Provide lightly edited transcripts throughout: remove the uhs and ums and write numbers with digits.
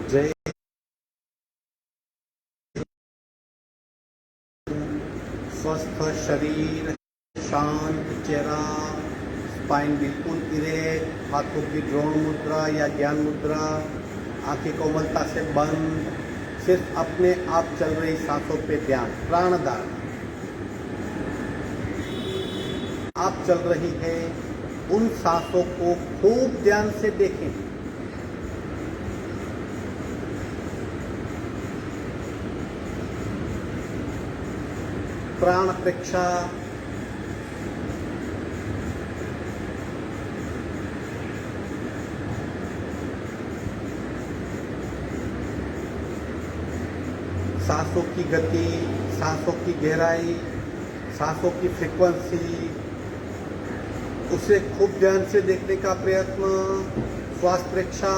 जय। स्वस्थ शरीर, शांत चेहरा, स्पाइन बिल्कुल इरेक्ट, हाथों की ड्रोन मुद्रा या ज्ञान मुद्रा, आंखें कोमलता से बंद, सिर्फ अपने आप चल रही सांसों पे ध्यान। प्राणदान आप चल रही है, उन सांसों को खूब ध्यान से देखें। प्राण अपेक्षा सांसों की गति, सांसों की गहराई, सांसों की फ्रीक्वेंसी, उसे खूब ध्यान से देखने का प्रयत्न। श्वास प्रेक्षा,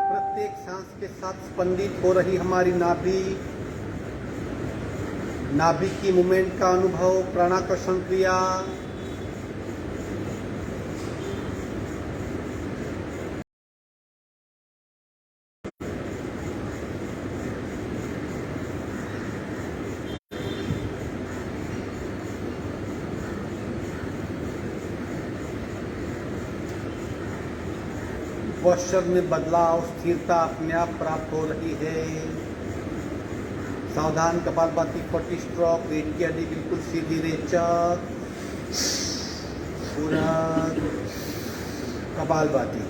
प्रत्येक सांस के साथ स्पंदित हो रही हमारी नाभि, नाभि की मूवमेंट का अनुभव, प्राणाकर्षण क्रिया। पोस्चर में बदलाव, स्थिरता अपने आप प्राप्त हो रही है। सावधान, कपालभाति 40 स्ट्रोक, रीढ़ की हड्डी बिल्कुल सीधी, रेचक, पूरा कपालभाति।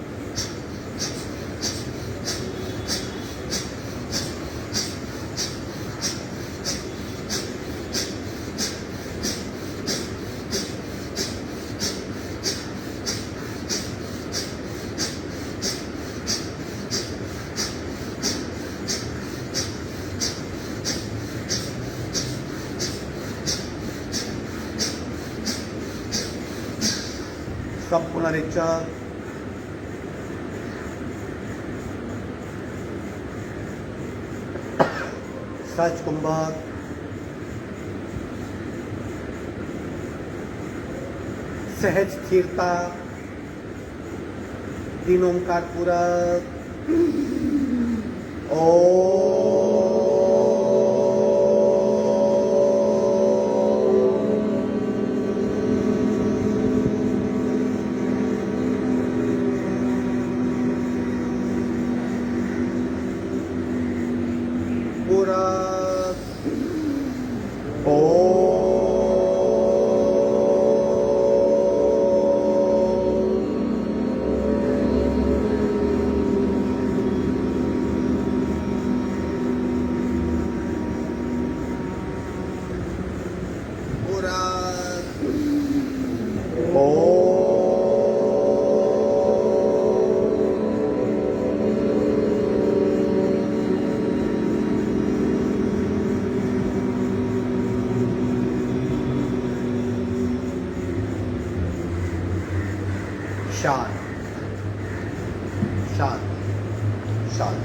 संपूर्ण रेचक, सहज कुंभक, सहज स्थिरता, तीन ओंकार पूरक। शांत शांत शांत।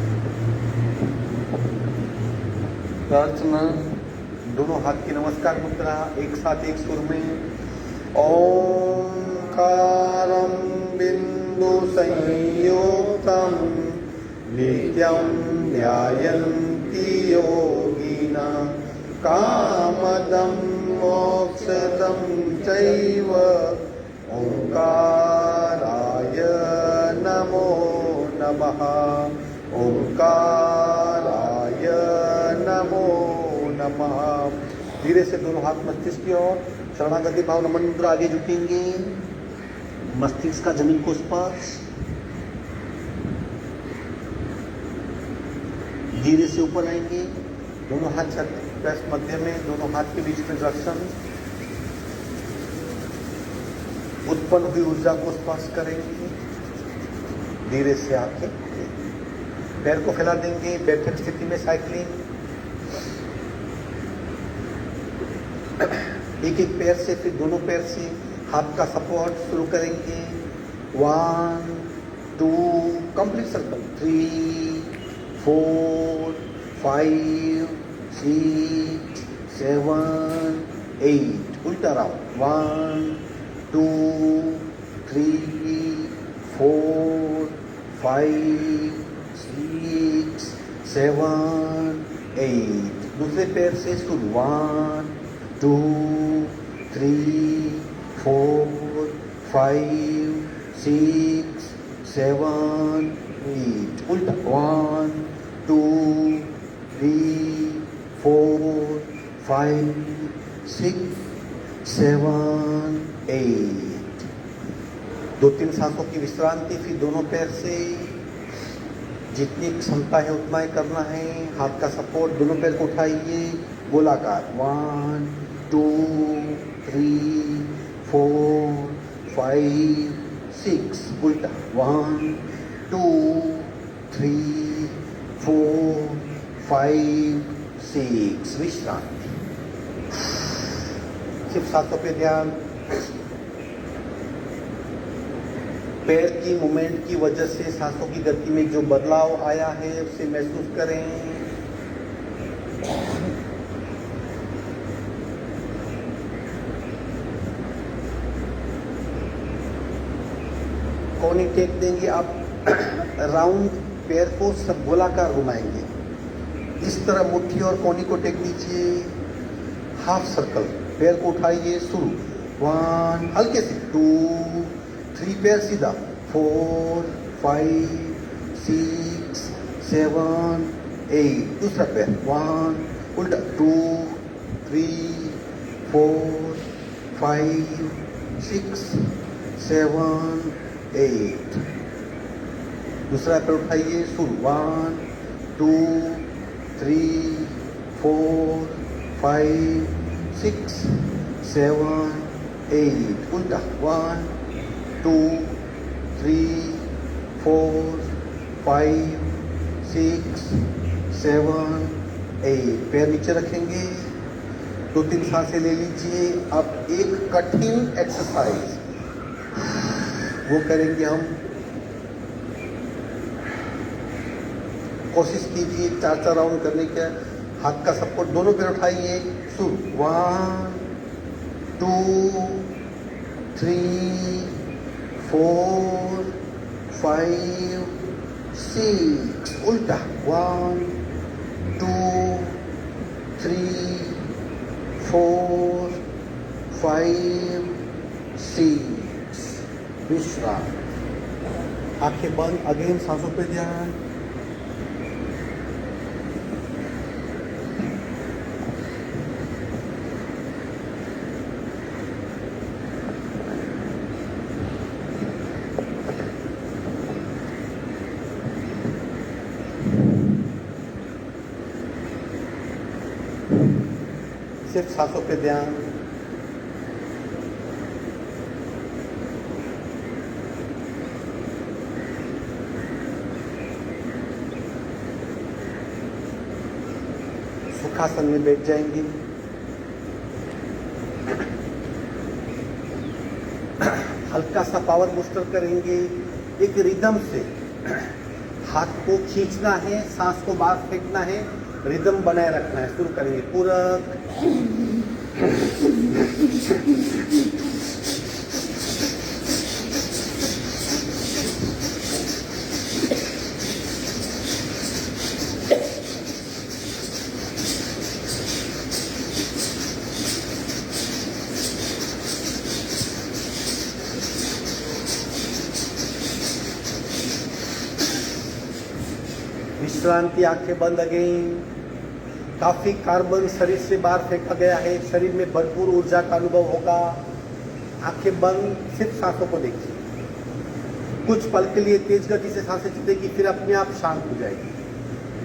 प्रार्थना, दोनों हाथ की नमस्कार मुद्रा, एक साथ एक सुर में। ओंकारं बिंदु संयुक्तं नित्यं ध्यायन्ति योगिनः कामदं मोक्षदं चैव ओंकाराय नमो नमः। ओंकाराय नमो नमः। धीरे से दोनों हाथ मस्तिष्क की ओर, शरणागति भाव, नमन मुद्रा, आगे झुकेंगे, मस्तिष्क का जमीन को स्पर्श। धीरे से ऊपर आएंगे, दोनों हाथ छत मध्य में, दोनों हाथ के बीच में दर्शन। उत्पन्न हुई ऊर्जा को स्पर्श करेंगे। धीरे से आके पैर को फैला देंगे, बैठक स्थिति में साइकिलिंग। एक एक पैर से, फिर दोनों पैर से हाथ का सपोर्ट शुरू करेंगे। 1 2 कंप्लीट सर्कल, 3 4 5 6 7 8 उल्टा राउंड 1 2 3 4 5 6 7 8 दूसरे पैर से शुरू 1 2 3 4 5 6 7 8 उल्टा 1 2 3 4 5 6 7 8 2-3 सांसों की विश्रांति, फिर दोनों पैर से जितनी क्षमता है उतना ही करना है। हाथ का सपोर्ट, दोनों पैर को उठाइए, गोलाकार 1 2 3 4 5 6 उल्टा 1 2 3 4 5 6 विश्रांति। सिर्फ सांसों पे ध्यान। पैर की मूवमेंट की वजह से सांसों की गति में जो बदलाव आया है उसे महसूस करें। कोनी टेक देंगे आप, राउंड पैर को सब गोलाकार घुमाएंगे। इस तरह मुट्ठी और कोनी को टेक दीजिए। हाफ सर्कल, पैर को उठाइए, शुरू 1 हल्के से 2 3 पैर सीधा 4 5 6 7 8 दूसरा पैर 1 उल्टा 2 3 4 5 6 7 8 दूसरा पैर उठाइए, शुरू 1 2 3 4 5 6 7 8 उल्टा 1 2 3 4 5 6 7 8 पैर नीचे रखेंगे। 2-3 सांसें ले लीजिए। अब एक कठिन एक्सरसाइज वो करेंगे हम। कोशिश कीजिए 4 राउंड करने का। हाथ का सपोर्ट, दोनों पैर उठाइए, शुरू 1 2 3 4 5 6 उल्टा 1 2 3 4 5 6 विश्राम। आंखें बंद, अगेन सांसों पे ध्यान। सिर्फ सांसों पे ध्यान। सुखासन में बैठ जाएंगे। हल्का सा पावर बूस्टर करेंगे। एक रिदम से हाथ को खींचना है, सांस को बाहर फेंकना है, रिदम बनाए रखना है। शुरू करेंगे पूरक विश्रांति। आंखें बंद अगेन। काफी कार्बन शरीर से बाहर फेंका गया है, शरीर में भरपूर ऊर्जा का अनुभव होगा। आंखें बंद, सिर्फ सांसों को देखिए। कुछ पल के लिए तेज गति से सांसें चलेगी, फिर अपने आप शांत हो जाएगी।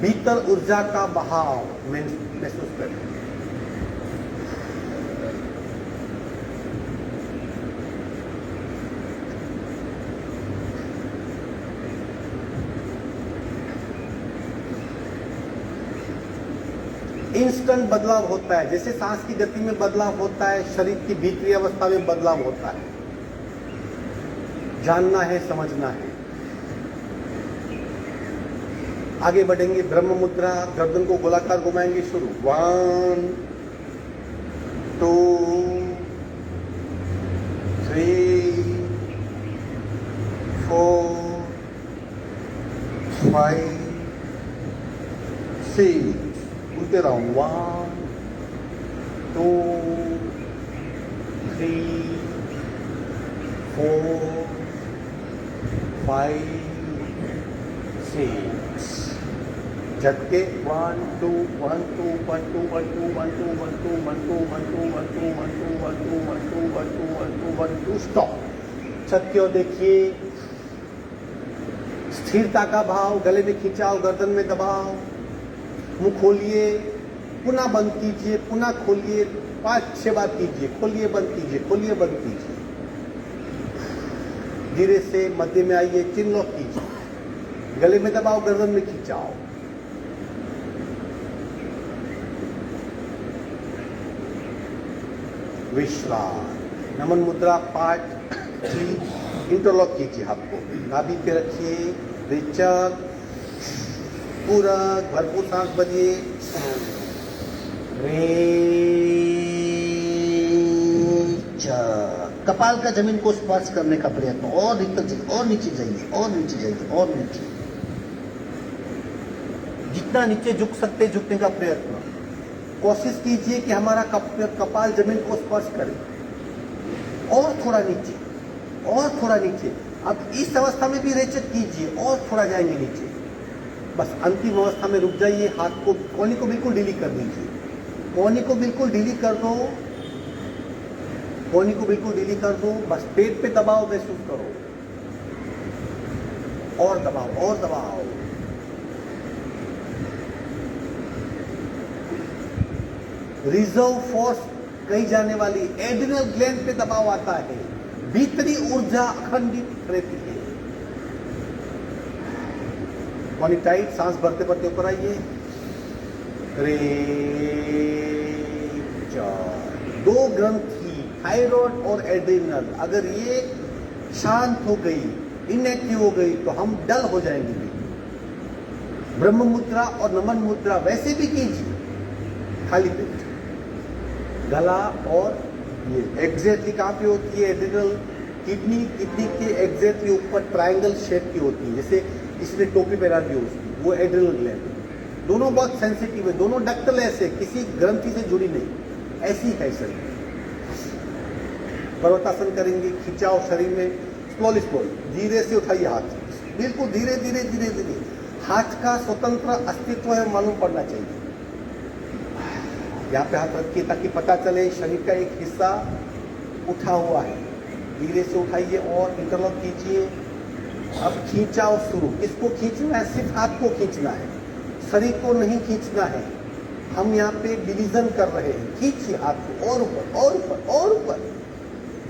भीतर ऊर्जा का बहाव महसूस करें। इंस्टेंट बदलाव होता है। जैसे सांस की गति में बदलाव होता है, शरीर की भीतरी अवस्था में बदलाव होता है। जानना है, समझना है। आगे बढ़ेंगे ब्रह्म मुद्रा, गर्दन को गोलाकार घुमाएंगे, शुरू 1 2 3 4 5 6 उल्टे राउंड 1 2 3 4 5 6 झटके 1 2 1 2 1 2 1 2 1 2 1 2 1 2 1 2 1 2 1 2 1 2 1 2 1 2 1 2 1 2 स्टॉप। छत की ओर देखिए, स्थिरता का भाव, गले में खिंचाव, गर्दन में दबाव, मुंह खोलिए, पुनः बंद कीजिए, पुनः खोलिए, 5-6 बार कीजिए, खोलिए बंद कीजिए, खोलिए बंद कीजिए। धीरे से मध्य में आइए, चिन लॉक कीजिए, गले में दबाव, गर्दन में खिंचाव। विश्राम। नमन मुद्रा पार्ट 3 इंटरलॉक कीजिए, हाथ को नाभि पे रखिए, रिचर, पूरा भरपूर सांस भरिए, कपाल का जमीन को स्पर्श करने का प्रयत्न, और और नीचे जाइए, और नीचे जाइए, और नीचे, जितना नीचे झुक सकते झुकने का प्रयत्न। कोशिश कीजिए कि हमारा कपाल जमीन को स्पर्श करे, और थोड़ा नीचे, और थोड़ा नीचे। अब इस अवस्था में भी रेचक कीजिए, और थोड़ा जाएंगे नीचे, बस अंतिम अवस्था में रुक जाइए। हाथ को, कोहनी को बिल्कुल ढीली कर दीजिए, कोहनी को बिल्कुल ढीली कर दो, कोहनी को बिल्कुल ढीली कर दो, बस पेट पे दबाव महसूस करो, और दबाओ, और दबाओ। रिजर्व फोर्स कही जाने वाली एड्रिनल ग्लैंड पे दबाव आता है, भीतरी ऊर्जा अखंडित रहती है। बॉडी टाइट, सांस भरते भरते ऊपर आइए, दो ग्रंथि थायराइड और एड्रिनल, अगर ये शांत हो गई, इनएक्टिव हो गई, तो हम डल हो जाएंगे। ब्रह्म मुद्रा और नमन मुद्रा वैसे भी कीजिए, खाली पेट, गला, और ये एग्जैक्टली कहाँ पे होती है एड्रिनल, किडनी के एग्जैक्टली ऊपर ट्रायंगल शेप की होती है, जैसे इसने टोपी पहना दी उसकी, वो एड्रिनल ग्लैंड। दोनों बहुत सेंसिटिव है, दोनों डक्टल ऐसे, किसी ग्रंथि से जुड़ी नहीं, ऐसी है शरीर। पर्वतासन करेंगे, खिंचाव शरीर में, स्लोली स्लोली, धीरे से उठाइए हाथ, बिल्कुल धीरे धीरे धीरे धीरे। हाथ का स्वतंत्र अस्तित्व है मालूम पड़ना चाहिए। यहाँ पे हाथ रखिए ताकि पता चले शरीर का एक हिस्सा उठा हुआ है। धीरे से उठाइए और इंटरलॉक कीजिए। अब खींचाव शुरू। किसको खींचना है? सिर्फ हाथ को खींचना है, शरीर को नहीं खींचना है। हम यहाँ पे डिवीजन कर रहे हैं। खींचिए हाथ को, और ऊपर, और ऊपर, और ऊपर,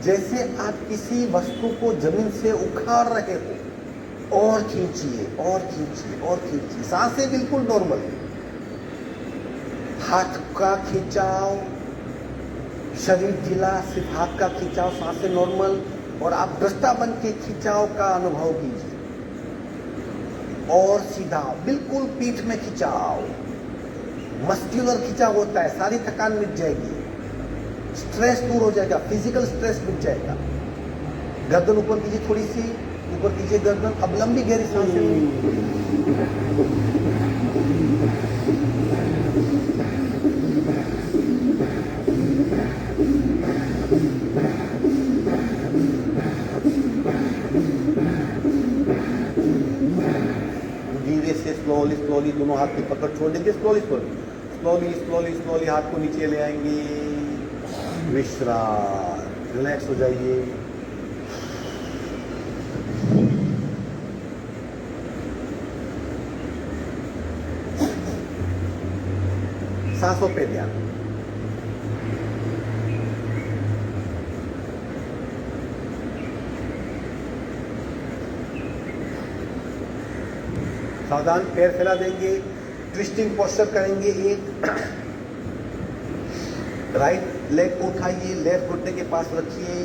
जैसे आप किसी वस्तु को जमीन से उखाड़ रहे हो। और खींचिए, और खींचिए, और खींचिए। सांसें बिल्कुल नॉर्मल, हाथ का खिंचाव, शरीर ढीला, सिर्फ हाथ का खिंचाव, सांसें नॉर्मल, और आप दृष्टा बन के खिंचाव का अनुभव कीजिए। और सीधा बिल्कुल पीठ में खिंचाव, मस्क्यूलर खिंचाव होता है, सारी थकान मिट जाएगी, स्ट्रेस दूर हो जाएगा, फिजिकल स्ट्रेस मिट जाएगा। गर्दन ऊपर कीजिए, थोड़ी सी ऊपर कीजिए गर्दन। अब लंबी गहरी सांसें धीरे से स्लोली स्लोली दोनों हाथ की पकड़ छोड़ देंगे। Slowly slowly slowly slowly slowly हाथ को नीचे ले आएंगे। विश्राम, रिलैक्स हो जाइए। सांसों पे ध्यान। सावधान, पैर फैला देंगे, ट्विस्टिंग पोस्चर करेंगे। एक राइट लेग को उठाइए, लेफ्ट घुटने के पास रखिए।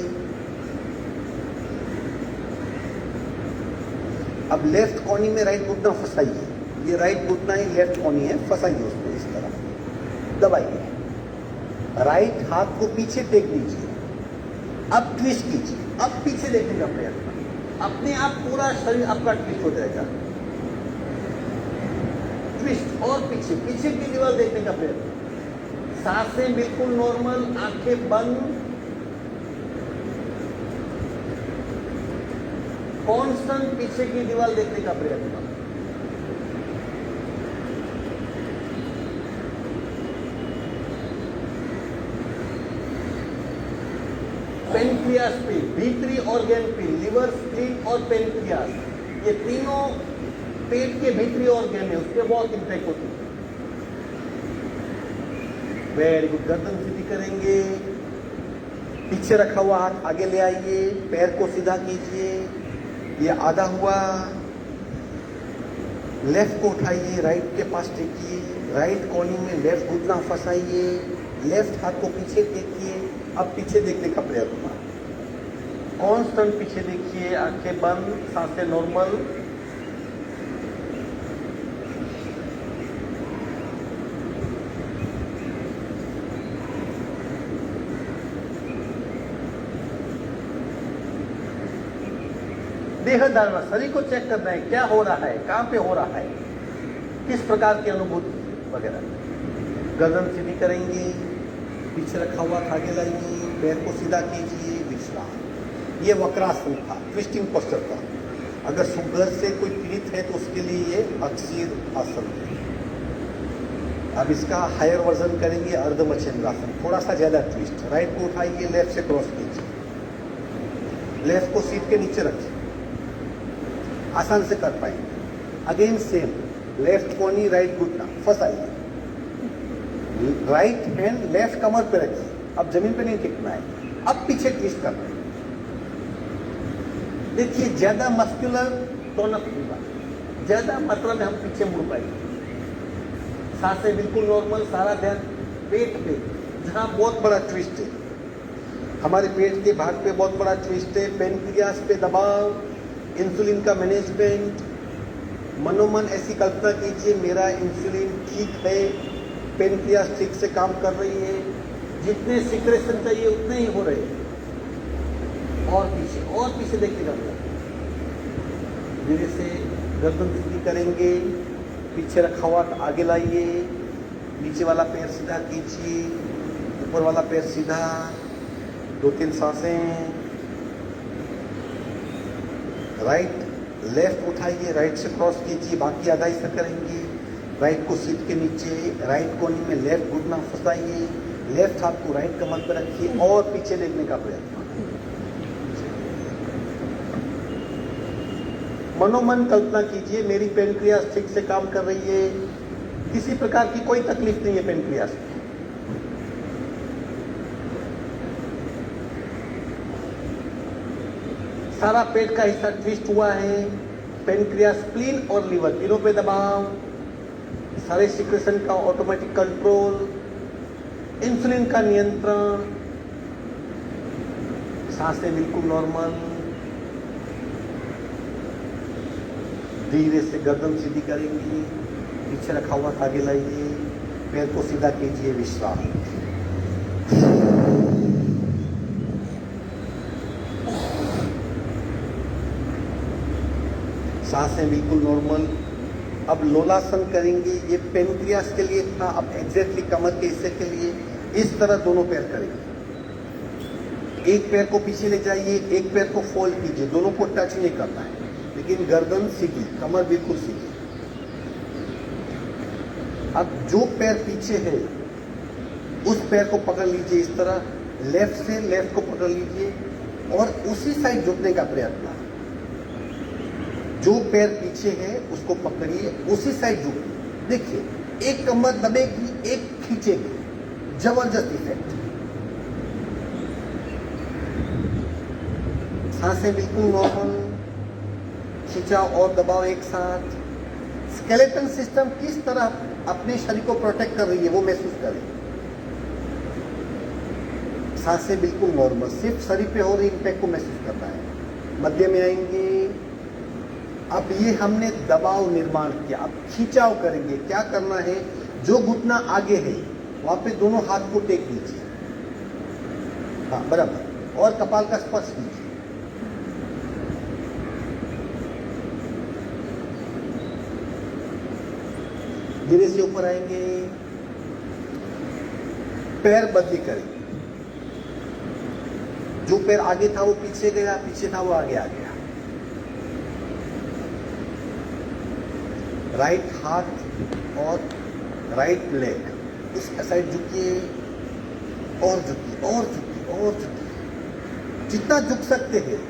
अब लेफ्ट कोनी में राइट घुटना फंसाइए। ये राइट घुटना ही लेफ्ट कोनी है, फंसाइए उसको इस तरह, दबाइए। राइट हाथ को पीछे टेक दीजिए, अब ट्विस्ट कीजिए, अब पीछे देखने का प्रयत्न, अपने आप पूरा शरीर आपका ट्विस्ट हो जाएगा। ट्विस्ट और पीछे, पीछे की दीवार देखने का प्रयत्न, सांसें बिल्कुल नॉर्मल, आंखें बंद, कांस्टेंट पीछे की दीवार देखने का प्रयत्न। पेनक्रियास पे, भीतरी ऑर्गन पे, लिवर, स्प्लीन और पेनक्रियास, ये तीनों पेट के भीतरी ऑर्गन है, उसके बहुत इंपैक्ट होती है। Very good. गर्दन सीधी करेंगे, पीछे रखा हुआ हाथ आगे ले आइए, पैर को सीधा कीजिए, ये आधा हुआ। लेफ्ट को उठाइए, राइट के पास टेकिए, राइट कोनी में लेफ्ट घुटना फंसाइए, लेफ्ट हाथ को पीछे टेकिए, अब पीछे देखने का प्रयत्न, कांस्टेंट पीछे देखिए, आंखें बंद, सांसें नॉर्मल। देह धारणा, शरीर को चेक करना है, क्या हो रहा है, कहां पे हो रहा है, किस प्रकार की अनुभूति वगैरह। गर्दन सीधी करेंगे, पीछे रखा हुआ आगे लाइए, पैर को सीधा कीजिए, विश्राम। ये वक्रासन था, ट्विस्टिंग पोस्चर था। अगर शुगर से कोई पीड़ित है तो उसके लिए ये अक्षीर आसन है। अब इसका हायर वर्जन करेंगे, अर्धमचंद्रासन, थोड़ा सा ज्यादा ट्विस्ट। राइट को उठाइए, लेफ्ट से क्रॉस कीजिए, लेफ्ट को सीट के नीचे रखिए, आसान से कर पाएंगे। अगेन सेम, लेफ्ट कोनी, राइट घुटना फंसाइए, राइट हैंड लेफ्ट कमर पे रखिए, अब जमीन पे नहीं टिकना है, अब पीछे ट्विस्ट करना है। देखिए ज्यादा मस्कुलर टोनअप होगा, ज्यादा मात्रा में हम पीछे मुड़ पाएंगे। सांसें बिल्कुल नॉर्मल, सारा ध्यान पेट पे, जहां बहुत बड़ा ट्विस्ट है, हमारे पेट के भाग पे बहुत बड़ा ट्विस्ट है। पेनक्रियास पे दबाव, इंसुलिन का मैनेजमेंट। मनोमन ऐसी कल्पना कीजिए, मेरा इंसुलिन ठीक है, पेनक्रियास ठीक से काम कर रही है, जितने सिक्रेशन चाहिए उतने ही हो रहे हैं। और पीछे देखने का मतलब, धीरे से गर्दन सीधी करेंगे, पीछे रखा हुआ आगे लाइए, नीचे वाला पैर सीधा कीजिए, ऊपर वाला पैर सीधा, 2-3 सांसें। राइट लेफ्ट उठाइए, राइट से क्रॉस कीजिए, बाकी आधा हिस्सा करेंगे। राइट को सीट के नीचे, राइट कोनी में लेफ्ट घुटना फंसाइए, लेफ्ट हाथ को राइट कमर पर रखिए और पीछे देखने का प्रयत्न। मनोमन कल्पना कीजिए, मेरी पेनक्रियास ठीक से काम कर रही है, किसी प्रकार की कोई तकलीफ नहीं है पेनक्रियास में। सारा पेट का हिस्सा ट्विस्ट हुआ है। पेनक्रियास, स्प्लीन और लीवर तीनों पे दबाव, सारे सिक्रेशन का ऑटोमेटिक कंट्रोल, इंसुलिन का नियंत्रण, सांसें बिल्कुल नॉर्मल। धीरे से गर्दन सीधी करेंगी, पीछे रखा हुआ आगे लाइए, पैर को सीधा कीजिए, विश्राम। सांसें बिल्कुल नॉर्मल। अब लोलासन करेंगे, ये पेनक्रियास के लिए था, अब एग्जैक्टली कमर के हिस्से के लिए इस तरह दोनों पैर करेंगे। एक पैर को पीछे ले जाइए, एक पैर को फोल्ड कीजिए, दोनों को टच नहीं करना है, लेकिन गर्दन सीधी, कमर बिल्कुल सीधी। अब जो पैर पीछे है उस पैर को पकड़ लीजिए, इस तरह लेफ्ट से लेफ्ट को पकड़ लीजिए और उसी साइड झुकने का प्रयत्न। जो पैर पीछे है उसको पकड़िए, उसी साइड झुकिए। देखिए एक कमर दबेगी, एक खींचेगी, जबरदस्त इफेक्ट। सांसें बिल्कुल नॉर्मल, खिंचाव और दबाव एक साथ। स्केलेटन सिस्टम किस तरह अपने शरीर को प्रोटेक्ट कर रही है वो महसूस करें। सांसें बिल्कुल नॉर्मल, सिर्फ शरीर पे हो रही इंपैक्ट को महसूस करना है। मध्य में आएंगे, अब ये हमने दबाव निर्माण किया, अब खिंचाव करेंगे। क्या करना है, जो घुटना आगे है वहां पे दोनों हाथ को टेक दीजिए, हाँ बराबर, और कपाल का स्पर्श कीजिए। धीरे से ऊपर आएंगे, पैर बदली करेंगे। जो पैर आगे था वो पीछे गया, पीछे था वो आगे आ गया। राइट हाथ और राइट लेग इस साइड झुकिए, और झुकिए, और झुकिए, और झुकिए, जितना झुक सकते हैं।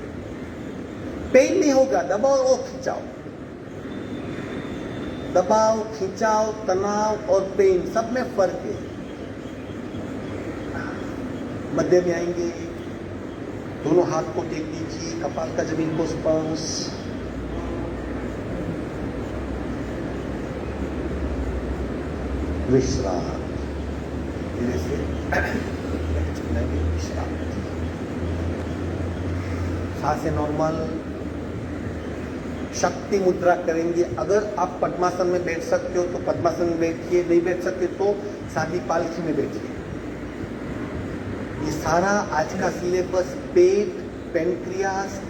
पेन नहीं होगा, दबाव और खिंचाव, दबाव, खिंचाव, तनाव और पेन सब में फर्क है। मध्य में आएंगे, दोनों हाथ को टेक दीजिए, कपाल का जमीन को स्पर्श। विश्राम, धीरे से विश्राम, सांसें नॉर्मल। शक्ति मुद्रा करेंगे। अगर आप पद्मासन में बैठ सकते हो तो पद्मासन में बैठिए, नहीं बैठ सकते तो सादी पालकी में बैठिए। ये सारा आज का सिलेबस पेट, पेनक्रियास,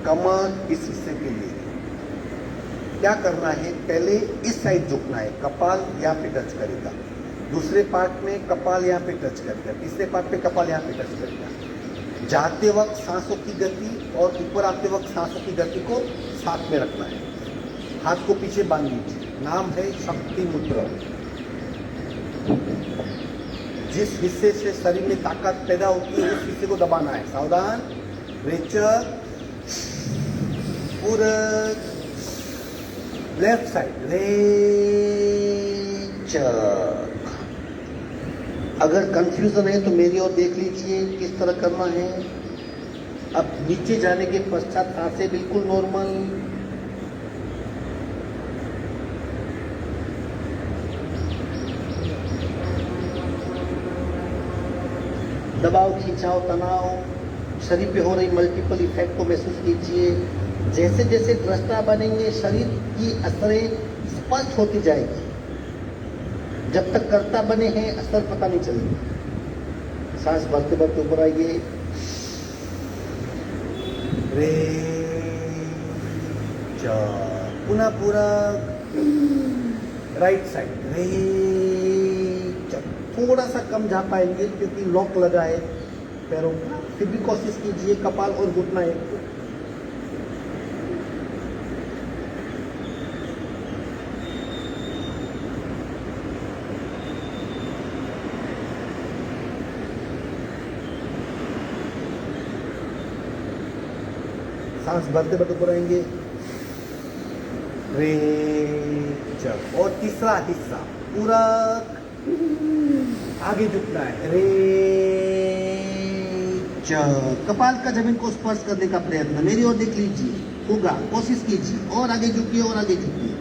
कमर इस हिस्से के लिए। क्या करना है, पहले इस साइड झुकना है, कपाल यहाँ पे टच करेगा। दूसरे पार्ट में कपाल यहाँ पे टच करेगा। तीसरे पार्ट पे कपाल यहाँ पे टच करेगा। जाते वक्त सांसों की गति और ऊपर आते वक्त सांसों की गति को साथ में रखना है। हाथ को पीछे बांध लीजिए। नाम है शक्ति मुद्रा। जिस हिस्से से शरीर में ताकत पैदा होती है उस हिस्से को दबाना है। सावधान, रेचक, पूरक, लेफ्ट साइड, रेचक। अगर कंफ्यूजन है तो मेरी ओर देख लीजिए किस तरह करना है। अब नीचे जाने के पश्चात सांसें बिल्कुल नॉर्मल। दबाव, खिंचाव, तनाव, शरीर पे हो रही मल्टीपल इफेक्ट को महसूस कीजिए। जैसे जैसे दृष्टा बनेंगे शरीर की असरें स्पष्ट होती जाएगी। जब तक कर्ता बने हैं असर पता नहीं चलेगा। सांस भरते भरते ऊपर आइए। पुनः पूरा राइट साइड, थोड़ा सा कम जा पाएंगे क्योंकि लॉक लगा है पैरों का। फिर भी कोशिश कीजिए, कपाल और घुटना एक। सांस भरते भरते ऊपर आएंगे। रेचक। और तीसरा हिस्सा पूरा आगे झुकना है। रेचक। कपाल का जमीन को स्पर्श करने का प्रयत्न, मेरी ओर देख लीजिए, होगा, कोशिश कीजिए। और आगे झुकिए, और आगे झुकिए।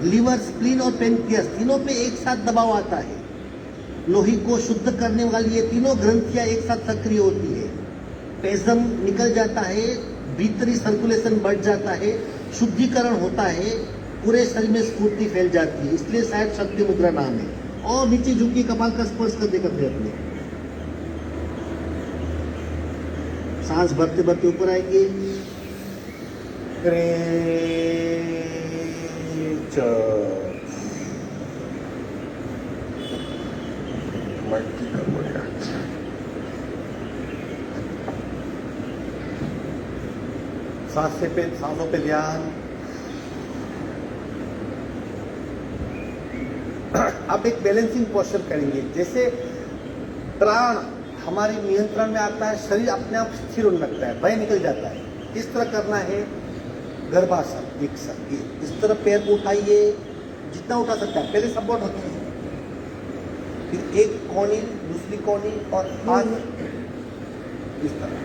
लीवर, स्प्लीन और पेनक्रियास तीनों पे एक साथ दबाव आता है। लोही को शुद्ध करने वाली ये तीनों ग्रंथियां एक साथ सक्रिय होती है। पेजम निकल जाता है, भीतरी सर्कुलेशन बढ़ जाता है, शुद्धिकरण होता है, पूरे शरीर में स्फूर्ति फैल जाती है। इसलिए शायद शक्ति मुद्रा नाम है। और नीचे झुकी कपाल का स्पर्श करने का प्रयत्न। सांस भरते भरते ऊपर आएंगे। सांसों पे ध्यान। अब एक बैलेंसिंग पोस्चर करेंगे। जैसे प्राण हमारे नियंत्रण में आता है, शरीर अपने आप स्थिर होने लगता है, भय निकल जाता है। इस तरह करना है गर्भासन। एक साथ इस तरह पैर को उठाइए, जितना उठा सकता है। पहले सपोर्ट रखिए, फिर एक कोनी, दूसरी कोनी और हाथ इस तरह।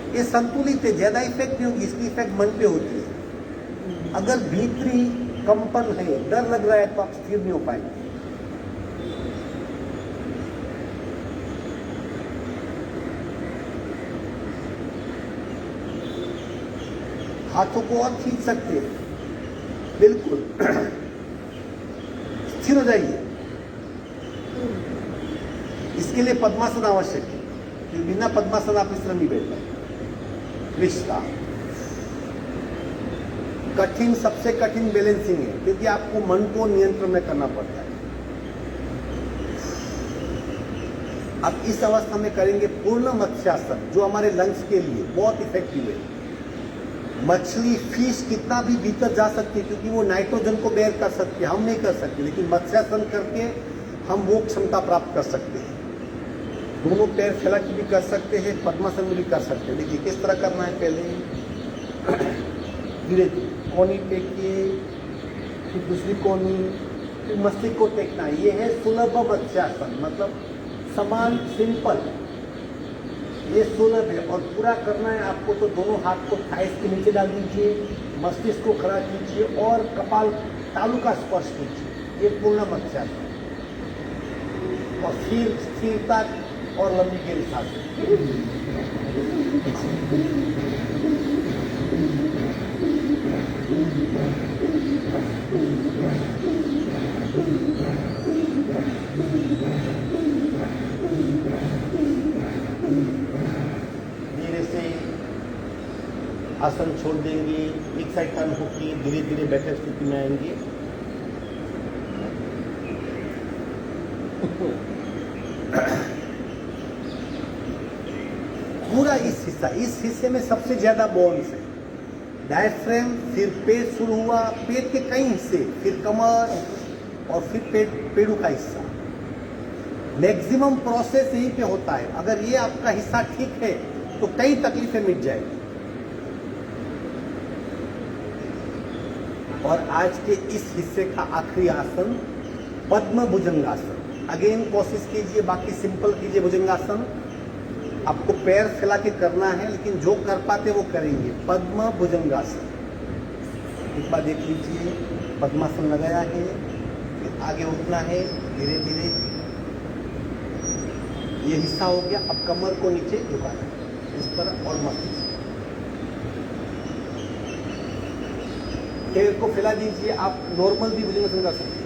ये संतुलित है, ज्यादा इफेक्ट नहीं होगी। इसकी इफेक्ट मन पे होती है। अगर भीतरी कंपन है, डर लग रहा है तो आप स्थिर नहीं हो पाएंगे। हाथों को और खींच सकते हैं, बिल्कुल स्थिर हो जाइए। इसके लिए पद्मासन आवश्यक है, क्योंकि बिना पद्मासन आप इस तरह नहीं बैठ पाएंगे। रिश्ता कठिन, सबसे कठिन बैलेंसिंग है, क्योंकि आपको मन को नियंत्रण में करना पड़ता है। अब इस अवस्था में करेंगे पूर्ण मत्स्यासन, जो हमारे लंग्स के लिए बहुत इफेक्टिव है। मछली, फिश कितना भी भीतर जा सकती है, क्योंकि वो नाइट्रोजन को बेयर कर सकती है, हम नहीं कर सकते, लेकिन मत्स्यासन करके हम वो क्षमता प्राप्त कर सकते हैं। दोनों पैर फैला के भी कर सकते हैं, पद्मासन में भी कर सकते हैं। देखिए किस तरह करना है, पहले धीरे धीरे कोनी टेकिए, फिर दूसरी कोनी, फिर मस्तिष्क को टेकना है। ये है सुलभ मत्स्यासन, मतलब समान, सिंपल, ये सुलभ है। और पूरा करना है आपको तो दोनों हाथ को थाइस के नीचे डाल दीजिए, मस्तिष्क को खड़ा कीजिए और कपाल तालू का स्पर्श कीजिए। ये पूर्ण मत्स्यासन। और फिर स्थिरता और लंबी गहरी सांसें। धीरे से आसन छोड़ देंगे, एक साइड टर्न होकर धीरे धीरे बैठक स्थिति में आएंगे। पूरा इस हिस्से में सबसे ज्यादा बोन्स है। डायफ्रेम, फिर पेट शुरू हुआ, पेट के कई हिस्से, फिर कमर और फिर पेड़ू का हिस्सा। मैक्सिमम प्रोसेस यहीं पे होता है। अगर ये आपका हिस्सा ठीक है तो कई तकलीफें मिट जाएगी। और आज के इस हिस्से का आखिरी आसन पद्म भुजंगासन। अगेन कोशिश कीजिए, बाकी सिंपल कीजिए भुजंगासन। आपको पैर फैला के करना है, लेकिन जो कर पाते वो करेंगे। पद्म भुजंगासन, एक बार देख लीजिए। पद्मासन लगाया है, फिर आगे उठना है धीरे धीरे। ये हिस्सा हो गया। अब कमर को नीचे झुकाना है इस तरह, और मस्तिष्क पैर को फैला दीजिए। आप नॉर्मल भी भुजंगासन कर सकते हैं।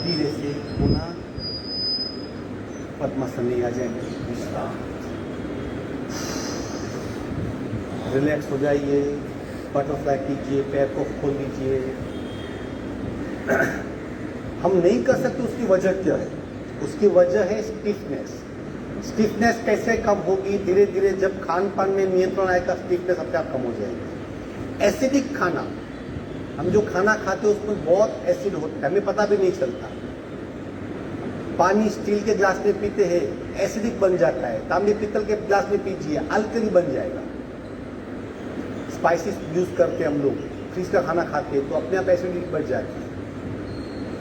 धीरे से पुनः पद्मासन में आ जाएंगे। रिलैक्स हो जाइए, बटरफ्लाई कीजिए, पैर को खोल दीजिए। हम नहीं कर सकते, उसकी वजह क्या है? उसकी वजह है स्टिफनेस। स्टिफनेस कैसे कम होगी? धीरे धीरे जब खान पान में नियंत्रण आएगा, स्टिफनेस अपने आप कम हो जाएगी। एसिडिक खाना, हम जो खाना खाते हैं उसमें बहुत एसिड होता है, हमें पता भी नहीं चलता। पानी स्टील के ग्लास में पीते हैं, एसिडिक बन जाता है। तांबे पीतल के ग्लास में पीजिए, अल्कली बन जाएगा। स्पाइसेस यूज करते हैं हम लोग, फ्रिज का खाना खाते हैं तो अपने आप एसिडिटी बढ़ जाती है।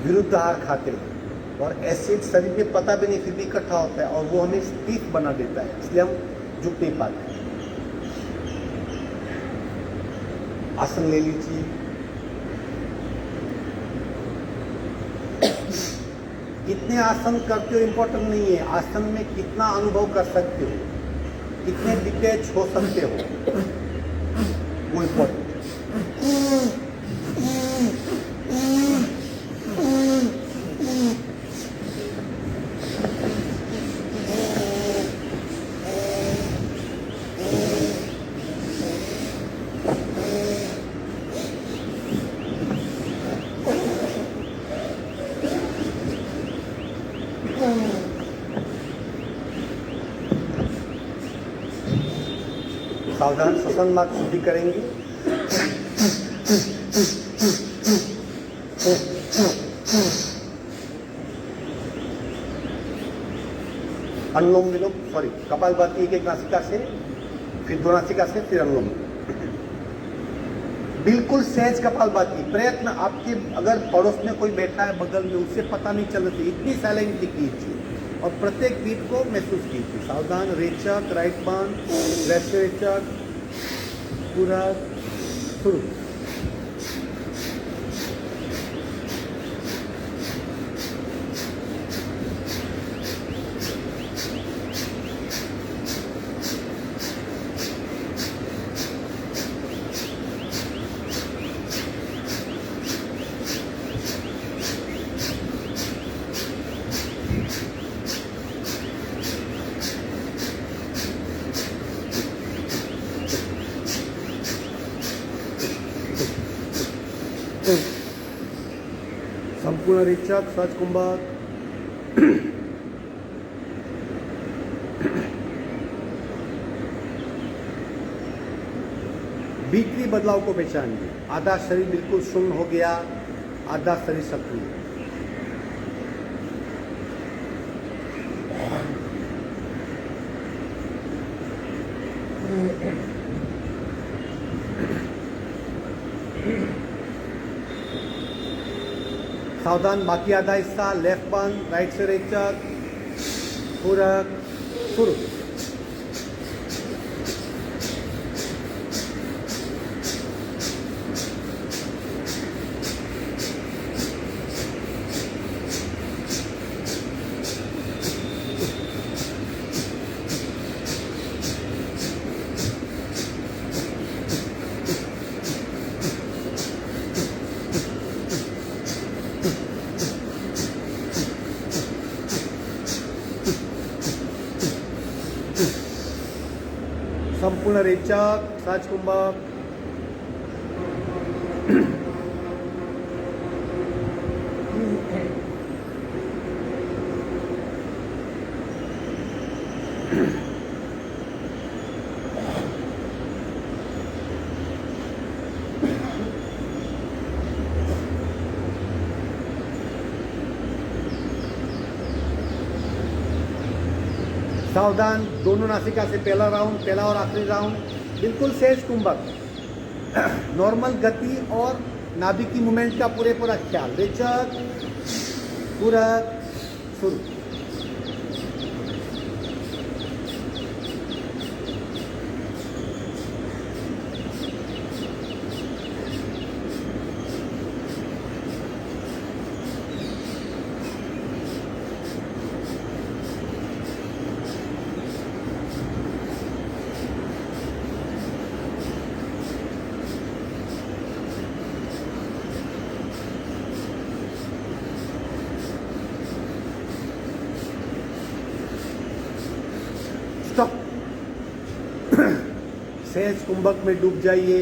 विरुद्ध आहार खाते हैं और एसिड शरीर में पता भी नहीं, फिर भी इकट्ठा होता है और वो हमें स्टिफ बना देता है, इसलिए हम झुक नहीं पाते। आसन ले लीजिए। कितने आसन करते हो इम्पोर्टेंट नहीं है, आसन में कितना अनुभव कर सकते हो, कितने डिटेच हो सकते हो, वो इम्पोर्टेंट है। सावधान, श्वसन मार्ग शुद्धि करेंगे। अनुलोम विलोम, सॉरी, कपालभाति एक एक नासिका से, फिर दो नासिका से, फिर अनुलोम। बिल्कुल सहज कपालभाति। प्रयत्न आपके अगर पड़ोस में कोई बैठा है बगल में, उससे पता नहीं चलना चाहिए, इतनी साइलेंटली कीजिए और प्रत्येक बीट को महसूस कीजिए। सावधान, रेचक, राइट बांध, लेफ्ट रेचक, पूरा शुरू। संपूर्ण रेचक सहज कुंभक। भीतरी बदलाव को पहचानिए। आधा शरीर बिल्कुल शून्य हो गया, आधा शरीर सक्रिय। सावधान, बाकी आधा हिस्सा लेफ्ट बंद, राइट से रेचक, पूरक, शुरू। संपूर्ण रेचक सहज कुंभक। सावधान, दोनों नासिका से पहला राउंड, पहला और आखिरी राउंड बिल्कुल सहज कुंभक। नॉर्मल गति और नाभि की मूवमेंट का पूरा ख्याल। रेचक, पूरक, शुरू। स्टॉप। सहज कुंभक में डूब जाइए।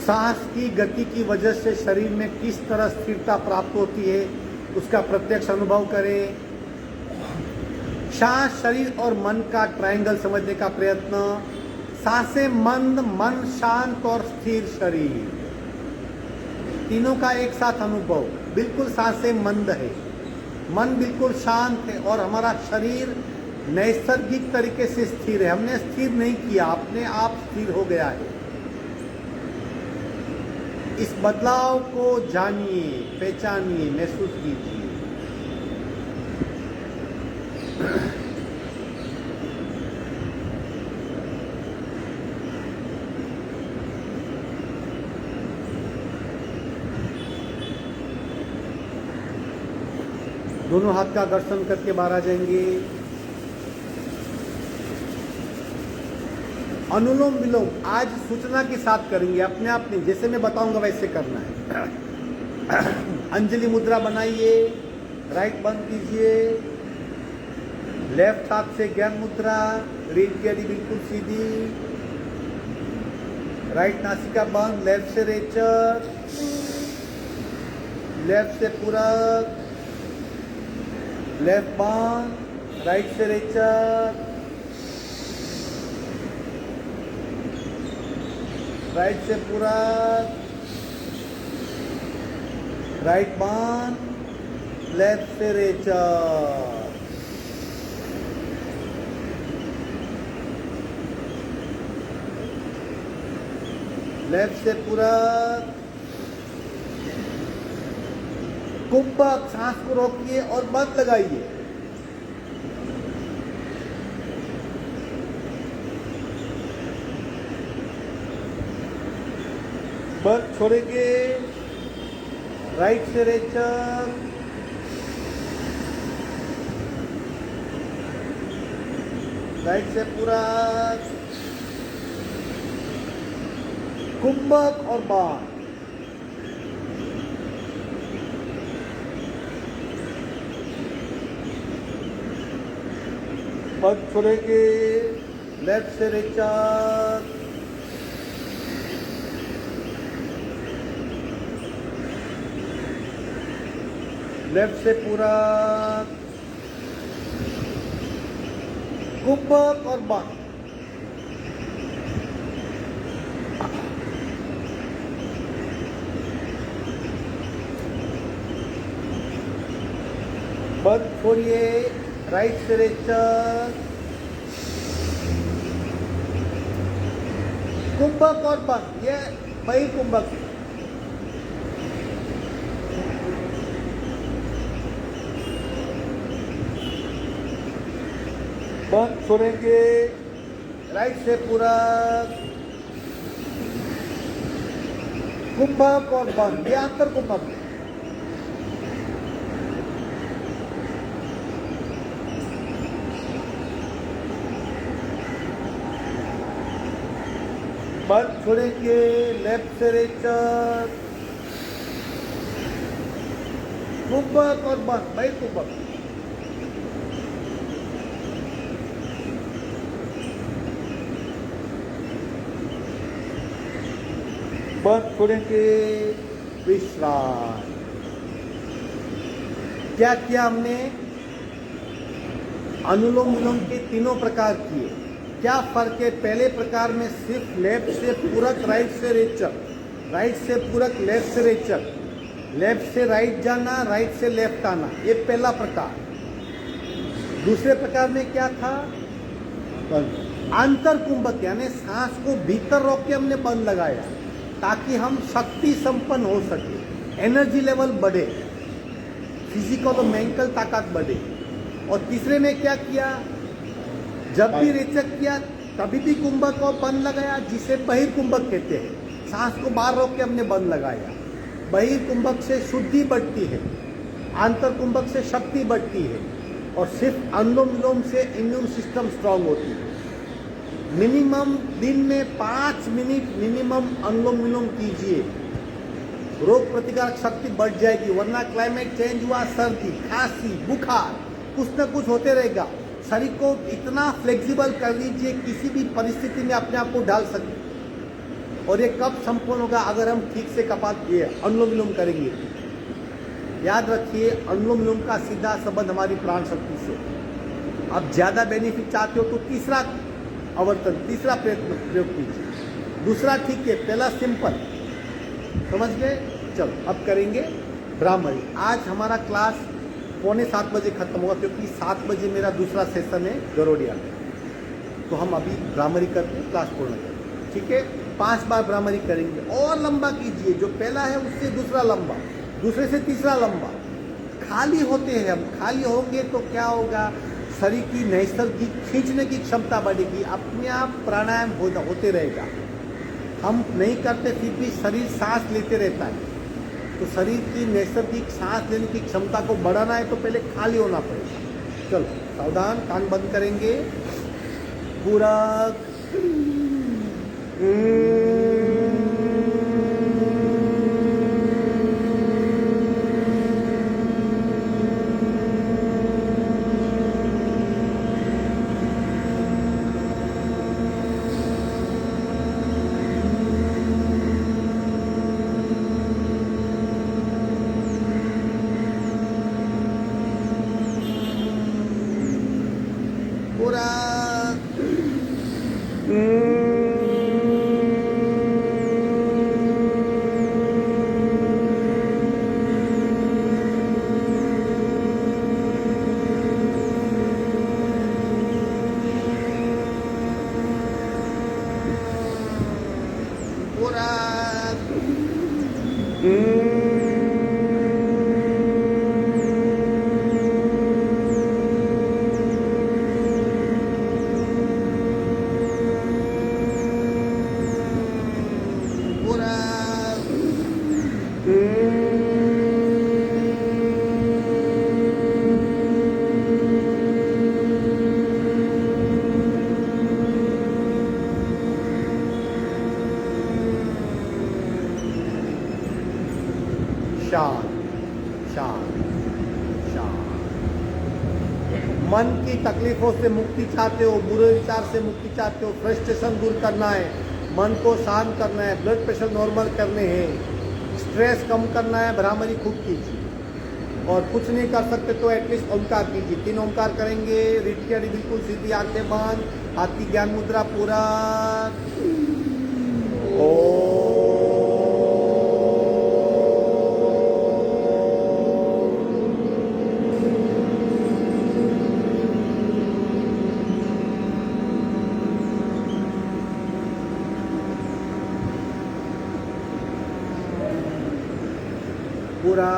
सांस की गति की वजह से शरीर में किस तरह स्थिरता प्राप्त होती है उसका प्रत्यक्ष अनुभव करें। सांस, शरीर और मन का ट्रायंगल समझने का प्रयत्न। सांसें मंद, मन शांत और स्थिर शरीर, तीनों का एक साथ अनुभव। बिल्कुल सांसें मंद है, मन बिल्कुल शांत है और हमारा शरीर नैसर्गिक तरीके से स्थिर है। हमने स्थिर नहीं किया, अपने आप स्थिर हो गया है। इस बदलाव को जानिए, पहचानिए, महसूस कीजिए। दोनों हाथ का घर्षण करके बाहर आ जाएंगे। अनुलोम विलोम आज सूचना के साथ करेंगे, अपने आप नहीं, जैसे मैं बताऊंगा वैसे करना है। अंजलि मुद्रा बनाइए, राइट बंद कीजिए, लेफ्ट हाथ से ज्ञान मुद्रा, रीढ़ की हड्डी बिल्कुल सीधी, राइट नासिका बंद, लेफ्ट से रेचक, लेफ्ट से पूरक, लेफ्ट बंद, राइट से रेचक, राइट से पूरक, राइट बंद, लेफ्ट से रेचक। लेफ्ट से पूरक। कुंभक, सांस को रोकिए और बंद लगाइए। बंद छोड़ेंगे, राइट से रेचक, राइट से पूरक, कुंभक और बाण। पग छोड़ेंगे, लेफ्ट से रेचक, लेफ्ट से पूरा कुंभक और बंद। बंद छोड़िए, राइट से रेचक, कुंभक और बंद, ये वही कुंभक। बंद छोड़ेंगे, राइट से पूरा कुंभक और बंद, ये अंतर कुंभक। बंद छोड़ेंगे, लेफ्ट से रेचक, कुंभक और बंद, भाई कुंभक। बंद छोड़ेंगे, विश्राम। क्या किया हमने? अनुलोम विलोम के तीनों प्रकार किए। क्या फर्क है? पहले प्रकार में सिर्फ लेफ्ट से पूरक, राइट से रेचक, राइट से पूरक, लेफ्ट से रेचक, लेफ्ट से राइट जाना, राइट से लेफ्ट आना, ये पहला प्रकार। दूसरे प्रकार में क्या था? अंतर कुंभक, यानी सांस को भीतर रोक के हमने बंद लगाया ताकि हम शक्ति संपन्न हो सके, एनर्जी लेवल बढ़े, फिजिकल और मेंटल ताकत बढ़े। और तीसरे में क्या किया? जब भी रेचक किया तभी भी कुंभक को बंद लगाया, जिसे बहिर्कुंभक कहते हैं। सांस को बाहर रोक के हमने बंद लगाया। बहिर्कुंभक से शुद्धि बढ़ती है, आंतर कुंभक से शक्ति बढ़ती है, और सिर्फ अनुलोम विलोम से इम्यून सिस्टम स्ट्रांग होती है। मिनिमम दिन में 5 मिनट मिनिमम अनुलोम विलोम कीजिए, रोग प्रतिकारक शक्ति बढ़ जाएगी। वरना क्लाइमेट चेंज हुआ, सर्दी, खांसी, बुखार, कुछ न कुछ होते रहेगा। शरीर को इतना फ्लेक्सिबल कर लीजिए, किसी भी परिस्थिति में अपने आप को ढाल सकते। और ये कब संपूर्ण होगा? अगर हम ठीक से कपात किए, अनुलोम विलोम करेंगे। याद रखिए, अनुलोम विलोम का सीधा संबंध हमारी प्राण शक्ति से। अब ज़्यादा बेनिफिट चाहते हो तो तीसरा आवर्तन, तीसरा प्रयोग कीजिए। दूसरा ठीक है, पहला सिंपल, समझ गए? चलो अब करेंगे भ्रामरी। आज हमारा क्लास 6:45 बजे खत्म होगा, क्योंकि 7 बजे मेरा दूसरा सेशन है गरोडिया में। तो हम अभी भ्रामरी करके क्लास पूर्ण करेंगे, ठीक है? 5 बार भ्रामरी करेंगे। और लंबा कीजिए, जो पहला है उससे दूसरा लंबा, दूसरे से तीसरा लंबा। खाली होते हैं हम, खाली होंगे तो क्या होगा? शरीर की नैसर्गिक खींचने की क्षमता बढ़ेगी, अपने आप प्राणायाम होते रहेगा। हम नहीं करते फिर भी शरीर सांस लेते रहता है। तो शरीर की नैसर्गिक सांस लेने की क्षमता को बढ़ाना है तो पहले खाली होना पड़ेगा। चलो सावधान, कान बंद करेंगे। पूरा शांत शांत शांत। मन की तकलीफों से मुक्ति चाहते हो, बुरे विचार से मुक्ति चाहते हो, फ्रस्ट्रेशन दूर करना है, मन को शांत करना है, ब्लड प्रेशर नॉर्मल करने हैं, स्ट्रेस कम करना है, भ्रामरी खूब कीजिए। और कुछ नहीं कर सकते तो एटलीस्ट ओमकार कीजिए। 3 ओमकार करेंगे। रीढ़ की हड्डी बिल्कुल सीधी, आंखें बंद, हाथ की ज्ञान मुद्रा पूरा। पूरा पूरा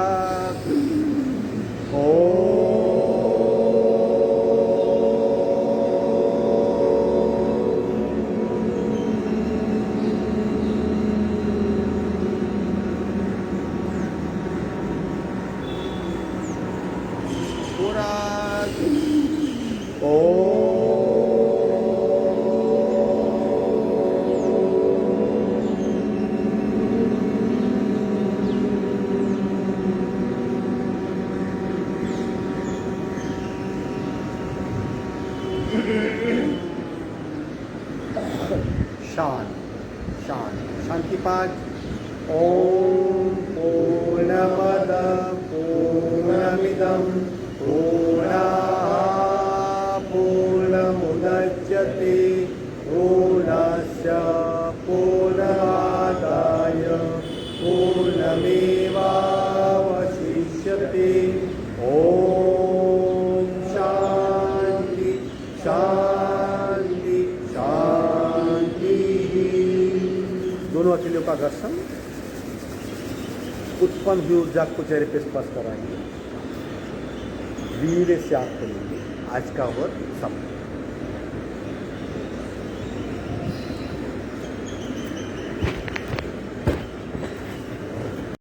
शांति 5। ओम पूर्णमद पूर्णमिदं पूर्णात् पूर्णमुदच्यते पूर्णस्य पूर्णमादाय पूर्णमेवावशिष्यते। ओम शांति शांति शांति। दोनों हथेलियों का घर्षण उत्पन्न हुई ऊर्जा को चेहरे पे स्पर्श कराएंगे। वीर से आप करेंगे। आज का वर्क समाप्त।